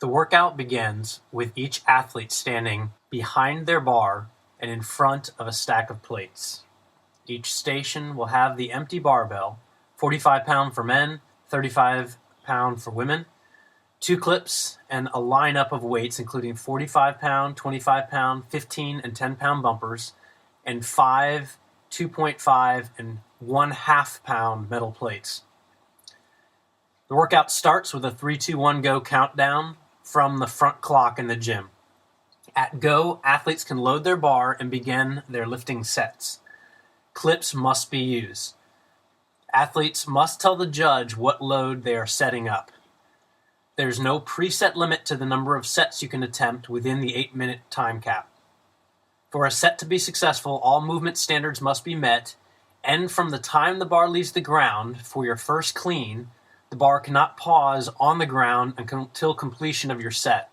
The workout begins with each athlete standing behind their bar and in front of a stack of plates. Each station will have the empty barbell, 45-pound for men, 35-pound for women, 2 clips, and a lineup of weights including 45-pound, 25-pound, 15 and 10-pound bumpers, and 5, 2.5, and 1/2-pound metal plates. The workout starts with a 3, 2, 1 go countdown from the front clock in the gym. At go, athletes can load their bar and begin their lifting sets. Clips must be used. Athletes must tell the judge what load they are setting up. There's no preset limit to the number of sets you can attempt within the 8-minute time cap. For a set to be successful, all movement standards must be met, and from the time the bar leaves the ground for your first clean, the bar cannot pause on the ground until completion of your set.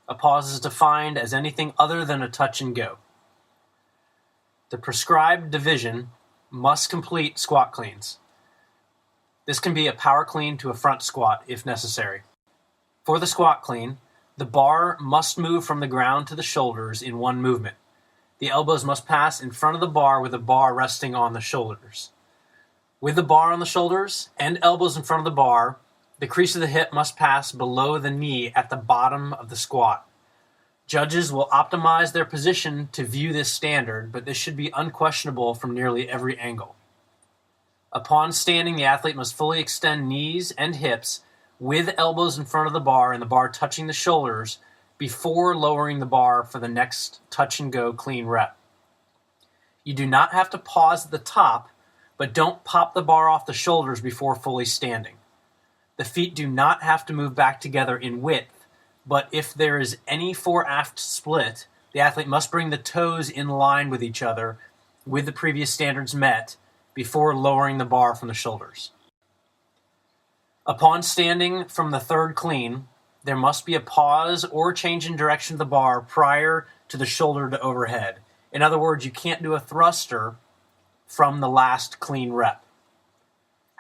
A pause is defined as anything other than a touch and go. The prescribed division must complete squat cleans. This can be a power clean to a front squat if necessary. For the squat clean, the bar must move from the ground to the shoulders in one movement. The elbows must pass in front of the bar with the bar resting on the shoulders. With the bar on the shoulders and elbows in front of the bar, the crease of the hip must pass below the knee at the bottom of the squat. Judges will optimize their position to view this standard, but this should be unquestionable from nearly every angle. Upon standing, the athlete must fully extend knees and hips with elbows in front of the bar and the bar touching the shoulders before lowering the bar for the next touch and go clean rep. You do not have to pause at the top, but don't pop the bar off the shoulders before fully standing. The feet do not have to move back together in width, but if there is any fore-aft split, the athlete must bring the toes in line with each other with the previous standards met before lowering the bar from the shoulders. Upon standing from the third clean, there must be a pause or change in direction of the bar prior to the shoulder to overhead. In other words, you can't do a thruster from the last clean rep.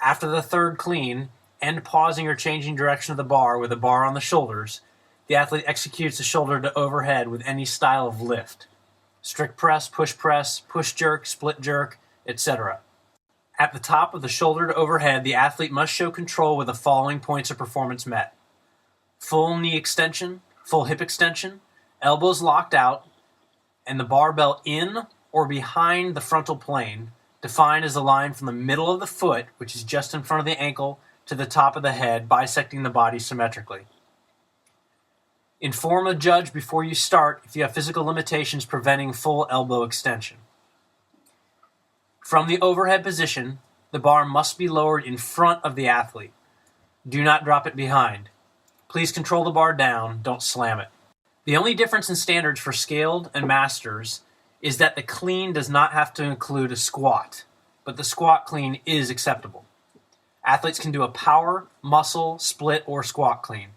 After the third clean, and pausing or changing direction of the bar with the bar on the shoulders, the athlete executes the shoulder to overhead with any style of lift. Strict press, push jerk, split jerk, etc. At the top of the shoulder to overhead, the athlete must show control with the following points of performance met: full knee extension, full hip extension, elbows locked out, and the barbell in or behind the frontal plane, defined as the line from the middle of the foot, which is just in front of the ankle, to the top of the head, bisecting the body symmetrically. Inform a judge before you start if you have physical limitations preventing full elbow extension. From the overhead position, the bar must be lowered in front of the athlete. Do not drop it behind. Please control the bar down, don't slam it. The only difference in standards for scaled and masters is that the clean does not have to include a squat, but the squat clean is acceptable. Athletes can do a power, muscle, split, or squat clean.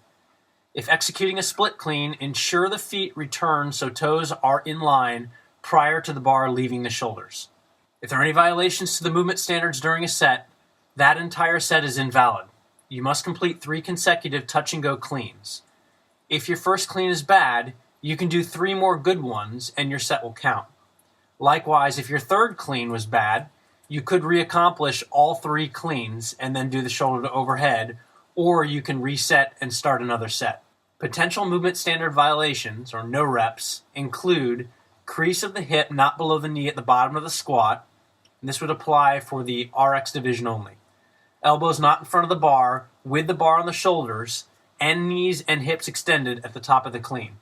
If executing a split clean, ensure the feet return so toes are in line prior to the bar leaving the shoulders. If there are any violations to the movement standards during a set, that entire set is invalid. You must complete 3 consecutive touch and go cleans. If your first clean is bad, you can do 3 more good ones and your set will count. Likewise, if your third clean was bad, you could reaccomplish all 3 cleans and then do the shoulder to overhead, or you can reset and start another set. Potential movement standard violations, or no reps, include crease of the hip not below the knee at the bottom of the squat, and this would apply for the RX division only. Elbows not in front of the bar, with the bar on the shoulders, and knees and hips extended at the top of the clean.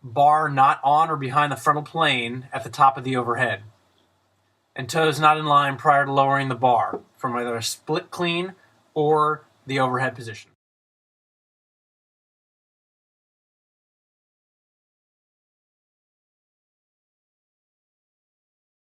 Bar not on or behind the frontal plane at the top of the overhead. And toes not in line prior to lowering the bar from either a split clean or the overhead position.